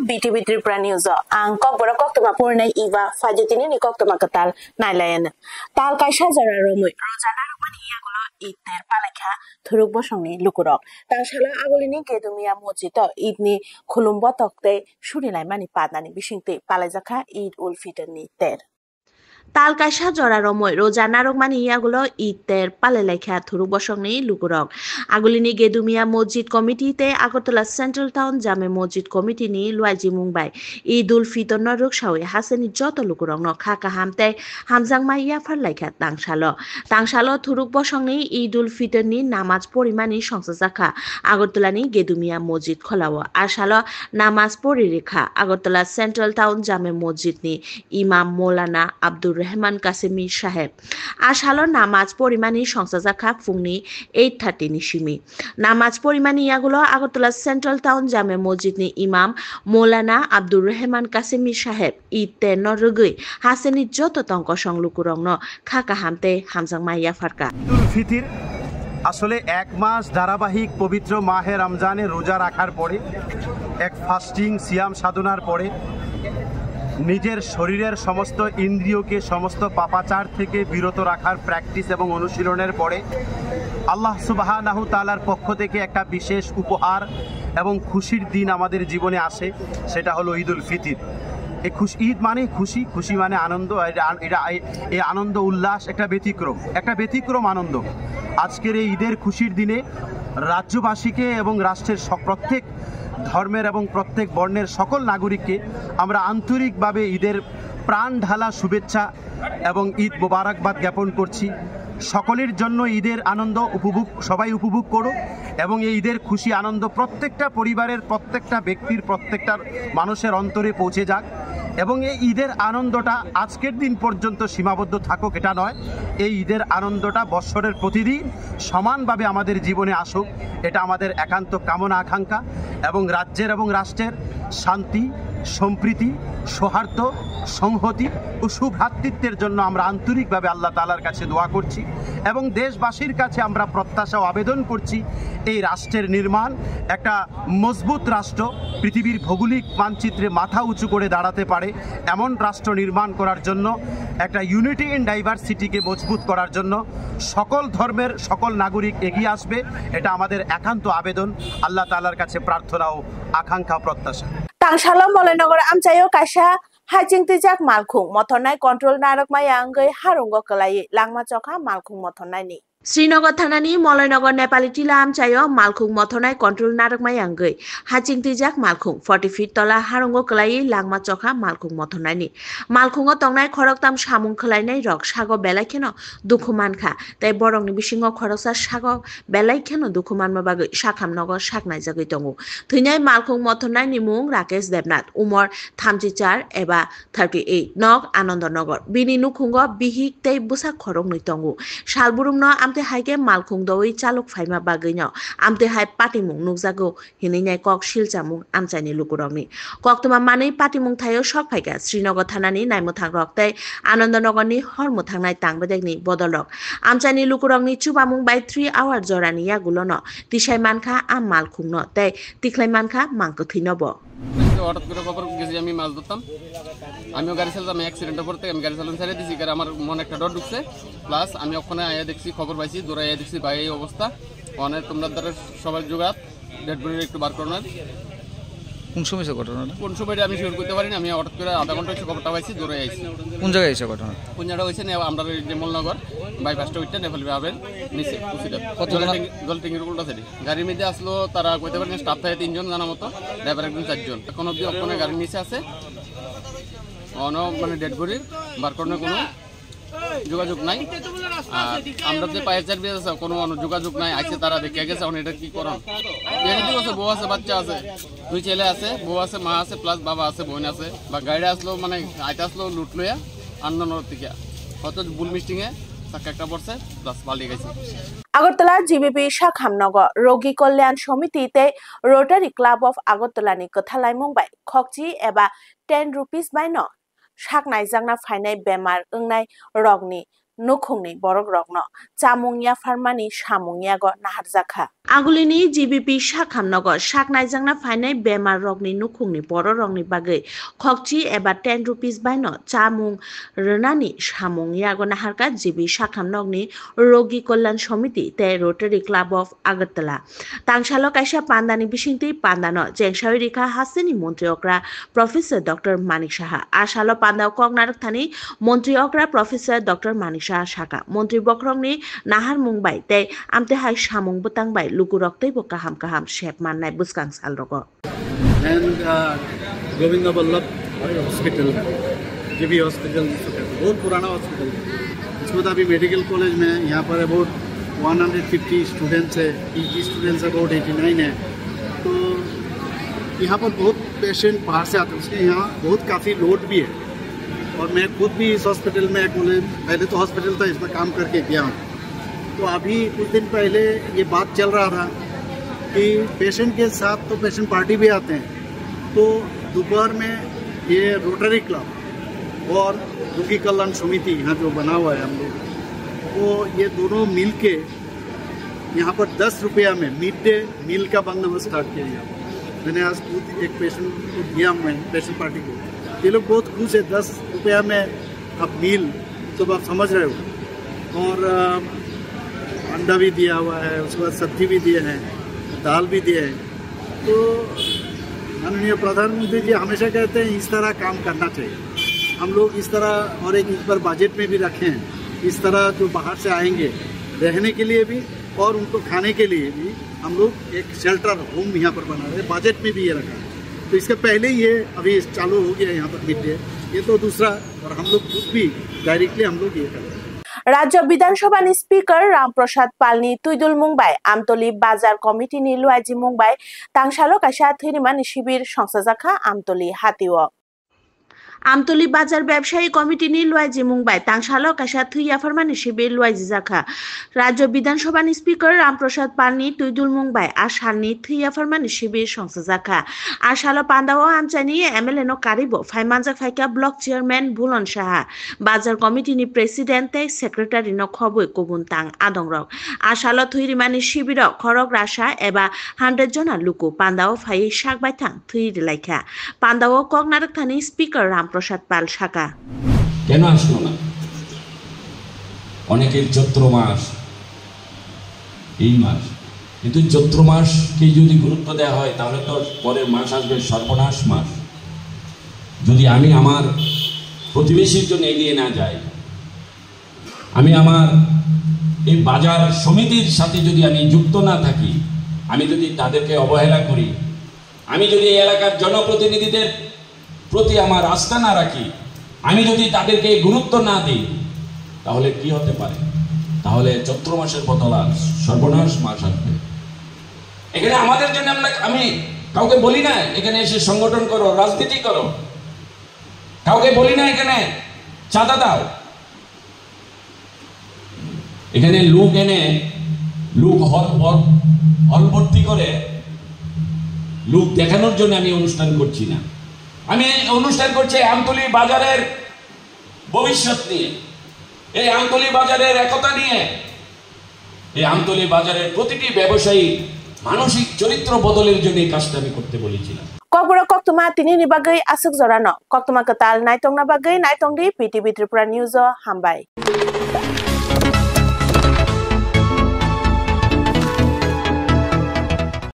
BTV Tripura News ang kok borok kok tuma purnai iwa fajitini ni kok tuma ketal nailayan tal kaisa jara romoi rojana romani yagulo iter palekha thuruk bosongni lukurok tangsala agolini gedumia mojito idni khulumbo tokte surilai mani padnani bisingte palaijakha Eid ul Fitr ni ter তাল কাইসা জরা রময় রোজা নারক মানে ইয়াগুলো ইতের পালে লেখা থুরু বসংনি লুকুরক আগুলিনি গেদুমিয়া মসজিদ কমিটিতে Agartala central town জামে মসজিদ কমিটি নি লুয়াইজি মুংবাই ঈদ উল ফিতর নরক সাওয়ে হাসেনি যত লুকুরক ন খাকা হামতে হামজাং মাইয়া ফার লেখা তাংশালো থুরুক বসংনি ঈদ উল ফিতর নি নামাজ পরিমানি সংসাজাখা আগরতলানি গেদুমিয়া মসজিদ খোলাও আশালো নামাজ পড়ি রেখা আগরতলা সেন্ট্রাল টাউন জামে মসজিদ নি ইমাম মৌলানা আব্দুর रहमान कासिमी साहेब आशालो नामाज परिमानी संसाजाखा फुंनि 8:30 नि सिमी नामाज परिमानी यागुलो আগরতলা सेंट्रल टाउन जामे मस्जिदनि इमाम मौलाना आब्दुर रहमान कासिमी साहेब इते नरगै हासेनि जत तंक संलुकुरंगनो खाका हामते हामजां माइया फारका ঈদুল ফিতর আসলে এক মাস ধারাবাহিক পবিত্র মাহে রমজানে রোজা রাখার পরে এক ফাস্টিং সিয়াম সাধনার পরে নিজের শরীরের সমস্ত ইন্দ্রিয়কে সমস্ত পাপাচার থেকে বিরত রাখার প্র্যাকটিস এবং অনুশীলনের পরে আল্লাহ সুবহানাহু তাআলার পক্ষ থেকে একটা বিশেষ উপহার এবং খুশির দিন আমাদের জীবনে আসে, সেটা হলো ঈদুল ফিতর। এই ঈদ মানে খুশি, খুশি মানে আনন্দ। এই আনন্দ উল্লাস একটা ব্যতিক্রম আনন্দ। আজকের এই ঈদের খুশির দিনে রাজ্যবাসীকে এবং রাষ্ট্রের প্রত্যেক ধর্মের এবং প্রত্যেক বর্ণের সকল নাগরিককে আমরা আন্তরিকভাবে ঈদের প্রাণ ঢালা শুভেচ্ছা এবং ঈদ মোবারকবাদ জ্ঞাপন করছি। সকলের জন্য ঈদের আনন্দ সবাই উপভোগ করো এবং এই ঈদের খুশি আনন্দ প্রত্যেকটা পরিবারের, প্রত্যেকটা ব্যক্তির, প্রত্যেকটা মানুষের অন্তরে পৌঁছে যাক এবং এই ঈদের আনন্দটা আজকের দিন পর্যন্ত সীমাবদ্ধ থাকুক এটা নয়। এই ঈদের আনন্দটা বৎসরের প্রতিদিন সমানভাবে আমাদের জীবনে আসুক, এটা আমাদের একান্ত কামনা আকাঙ্ক্ষা। এবং রাজ্যের এবং রাষ্ট্রের শান্তি, সম্প্রীতি, সৌহার্দ্য, সংহতি ও সুভ্রাতৃত্বের জন্য আমরা আন্তরিকভাবে আল্লাহ তাআলার কাছে দোয়া করছি এবং দেশবাসীর কাছে আমরা প্রত্যাশা ও আবেদন করছি এই রাষ্ট্রের নির্মাণ একটা মজবুত রাষ্ট্র, পৃথিবীর ভৌগোলিক মানচিত্রে মাথা উঁচু করে দাঁড়াতে পারে এমন রাষ্ট্র নির্মাণ করার জন্য, একটা ইউনিটি ইন ডাইভার্সিটিকে মজবুত করার জন্য সকল ধর্মের সকল নাগরিক এগিয়ে আসবে, এটা আমাদের একান্ত আবেদন, আল্লাহ তাআলার কাছে প্রার্থনা ও আকাঙ্ক্ষা প্রত্যাশা। তাংশালো মলয়নগর আমচাইও কাইসা হাইচিংতিজাক মালখুং মথনাই কন্ট্রোল নারক মায়া আঙ্গৈ হারুঙ্গ কলাই লাংমা চখা মালখুং মথনাইনি শ্রীনগর থানানি মলয়নগর নেপালি টিলা আমচাইও মালখুং মথনাই কন্ট্রোল নারক মায়া আঙ্গৈ হাইচিংতিজাক মালখুং 40 ফিট তলা হারুঙ্গ কলাই লাংমা চখা মালখুং মথনাইনি মালখুঙ্গ তংনাই খরকতাম সামুং খলাইনাই রক সাগ বেলাইখেন দুখুমানখা তাই বরংনি বিসিঙ্গ খরকসা সাগ বেলাইখেন দুখুমানমা বাগৈ সাখামনগর সাকনাই জাগৈ তঙ্গু থুইনাই মালখুং মথনাইনি মুং রাকেশ দেবনাথ উমर 34 एबा 38 नग आनन्दनगर बिनि नुखुंग बिहिक तै बुसा खरं नै तंगु सालबुरुंग न आमते हाइके मालखुं दoi चालुक फाइमा बागैन आमते हाइ पाटिमुं नुकजागौ हिनैनाय कक सिलचामुं आमचाइनि लुकुरंनि कक्तमा मानै पाटिमुं थायो सक फाइका श्रीनगर थानानि नायमुथां रक्तै आनन्दनगरनि हरमुथांनाय तांबेदेखनि बदलक आमचाइनि लुकुरंनि चुबामुं बाइ 3 आवर जरानि यागुलन तिसाइ मानखा आम मालखुं न तै तिख्लाइ मानखा मांको थैनब হঠাৎ করে খবর গেছি আমি মাছ ধরতাম, আমিও গাড়ি চালাতাম, অ্যাক্সিডেন্টের পর থেকে আমি গাড়ি চালানো ছেড়ে দিয়েছি, কারণ আমার মনে একটা ডর ঢুকছে। প্লাস আমি ওখানে আয়া দেখছি, খবর পাইছি, দৌড়ে আয়া দেখছি ভাই এই অবস্থা, অনেক তোমরা দ্বারা সবাই জোগাত ডেড বডির একটু বার করানোর। কোন সময় ঘটনাটা? কোন সময়টা আমি শিওর করতে পারিনি, আমি হঠাৎ করে আধা ঘন্টা হচ্ছে খবরটা পাইছি, দৌড়ে আইছি। কোন জায়গায় এসে ঘটনা? কোন জায়গা হয়েছে আমরা নেমলনগর বাইপাসটা ওইটা নেপালি ভাবেন নিচে গলটিংয়ের উল্টা সাইডে গাড়ির মধ্যে আসলো, তারা কইতে পারেন স্টাফ থাকে 3 জন জানা মতো, ড্রাইভার একজন 4 জন। এখন অব্দি ওখানে গাড়ির নিচে আছে, মানে ডেড বডির বার করানোর কোনো যোগাযোগ নাই। আর আমরা যে পায়ের চার আছে কোনো যোগাযোগ নাই, আছে তারা দেখে গেছে। এখন এটা কি করন, বউ আছে, বাচ্চা আছে, 2 ছেলে আছে, বউ আছে, মা আছে, প্লাস বাবা আছে, বোন আছে। বা গাড়ি আসলো, মানে আইতে আসলো লুট লইয়া আন্দানোর থেকে হয়তো বুল মিস্টিংয়ে চাক্কা একটা পড়ছে, প্লাস পালিয়ে গেছে। আগরতলা জিবিপি সাখামনগর রোগী কল্যাণ সমিতিতে রোটারি ক্লাব অফ আগরতলানি কথালাই মুंबाय खकजी एबा 10 रुपिस बाय न साकनाय जांना फाइनाय बेमार ओंनाय रगनि nukhungni borok rokno chamungya farmani samungya go naharjakha agulini GBP sakhamnogo saknaijangna phainai bemar rokni nukhungni borok rokni bagui khokchi eba 10 rupees baino chamung rwnani samungya go naharka GB sakhamnokni rogi kollan samiti te Rotary Club of Agartala tangsalo kaisa pandani bisingti pandano jengsawi rikha hasini মন্ত্রী অগ্রা professor doctor Manik Saha আশালো পান্দাও কগনারক Thani মন্ত্রী অগ্রা professor doctor Manik Saha সাকা মন্ত্রী বক্রংনি নাহার মুংবাই তে আমতে high সামুং বুতাংবাই লুকু রক্তই বো কাহাম কাহাম শেপ মাননাই বুসকাং সালরগো and Govind Ballabh hospital JB hospital बहुत पुराना हॉस्पिटल है। इसमें तो अभी मेडिकल कॉलेज में यहाँ पर अबाउट 150 स्टूडेंट्स है, PG स्टूडेंट्स अबाउट 89 है। तो यहाँ पर बहुत पेशेंट बाहर से आते हैं, उसके यहाँ बहुत काफ़ी लोड भी है। और मैं खुद भी इस हॉस्पिटल में पहले तो हॉस्पिटल था, इसमें काम करके गया हूँ। तो अभी कुछ दिन पहले ये बात चल रहा था कि पेशेंट के साथ तो पेशेंट पार्टी भी आते हैं, तो दोपहर में ये रोटरी क्लब और रोगी कल्याण समिति यहाँ जो बना हुआ है हम लोग, वो ये दोनों मिल के यहाँ पर 10 रुपया में मिड डे मील का बंदोबस्त स्टार्ट किया गया। मैंने आज खुद एक पेशेंट को दिया, मैं पेशेंट पार्टी को, ये लोग बहुत खुश है। 10 रुपया में अब मील तो आप समझ रहे हो, और अंडा भी दिया हुआ है, उसके बाद सब्जी भी दिए हैं, दाल भी दिए हैं। तो माननीय प्रधानमंत्री जी हमेशा कहते हैं इस तरह काम करना चाहिए। हम लोग इस तरह, और एक इस बार बजट में भी रखे हैं, इस तरह जो बाहर से आएंगे रहने के लिए भी और उनको खाने के लिए भी हम लोग एक शेल्टर होम यहाँ पर बना रहे हैं, बजट में भी ये रखा है। तो इसके पहले ये अभी चालू हो गया यहाँ पर मिड डे, ये तो दूसरा, और हम लोग खुद भी डायरेक्टली हम लोग ये कर रहे हैं। राज्य विधानसभानि स्पीकर रामप्रसाद पालनि तुइदुल मुंबाई आमतली बाजार कमिटिनि लुआइजि मुंबाई तांसालो काइसा थैनिमानि शिबिर संसाजाखा आमतली हातिओ আমতলি বাজার ব্যবসায়ী কমিটিনি লুয়াইজি মুংবাই তাংসালো কাইসা থুইয়া ফরমানি শিবির লুয়াইজি জাখা রাজ্য বিধানসভানি স্পিকার রামপ্রসাদ পালনি তুইদুল মুংবাই আশালনি থুইয়া ফরমানি শিবির সংসা জাখা আশালো পান্দাও আমচানি এমএলএ নো কারিবো ফাইমানজা ফাইকা ব্লক চেয়ারম্যান ভুলন সাহা বাজার কমিটিনি প্রেসিডেন্ট তে সেক্রেটারি নো খবই কবুন তাং আদংরক আশালো থুইরিমানি শিবির খরক রাশা এবা 100 জনা লুকু পান্দাও ফাই সাকবাই থাং থুইরি লাইখা পান্দাও কগনারক থানি স্পিকার প্রসাদ পাল শাখা কেন আসলো না? অনেকের চৈত্র মাস, এই মাস, কিন্তু চৈত্র মাসকে যদি গুরুত্ব দেওয়া হয় তাহলে তো পরের মাস আসবে সর্বনাশ মাস। যদি আমি আমার প্রতিবেশীর জন্য এগিয়ে না যাই, আমি আমার এই বাজার সমিতির সাথে যদি আমি যুক্ত না থাকি, আমি যদি তাদেরকে অবহেলা করি, আমি যদি এই এলাকার জনপ্রতিনিধিদের প্রতি আমার আস্থা না রাখি, আমি যদি তাদেরকে গুরুত্ব না দিই, তাহলে কি হতে পারে? তাহলে চৈত্র মাসের বদলা সর্বনাশ মাস আসবে। এখানে আমাদের জন্য আমি কাউকে বলি না এখানে এসে সংগঠন করো, রাজনীতি করো, কাউকে বলি না এখানে চাঁদা দাও। এখানে লোক এনে লোক হল ভর্তি করে লোক দেখানোর জন্য আমি অনুষ্ঠান করছি না। আমি অনুষ্ঠান করছি আমতলী বাজারের ভবিষ্যৎ নিয়ে, এই আমতলী বাজারের একতা নিয়ে, এই আমতলী বাজারের প্রতিটি ব্যবসায়ী মানসিক চরিত্র বদলের জন্য এই কাজটা আমি করতে বলেছিলাম। ককবরা কক্তমা তিনি নিবাগৈ আসুক জরানো কক্তমা কতাল নাইতংনা বাগৈ নাইতংদি PTV ত্রিপুরা নিউজ হামবাই।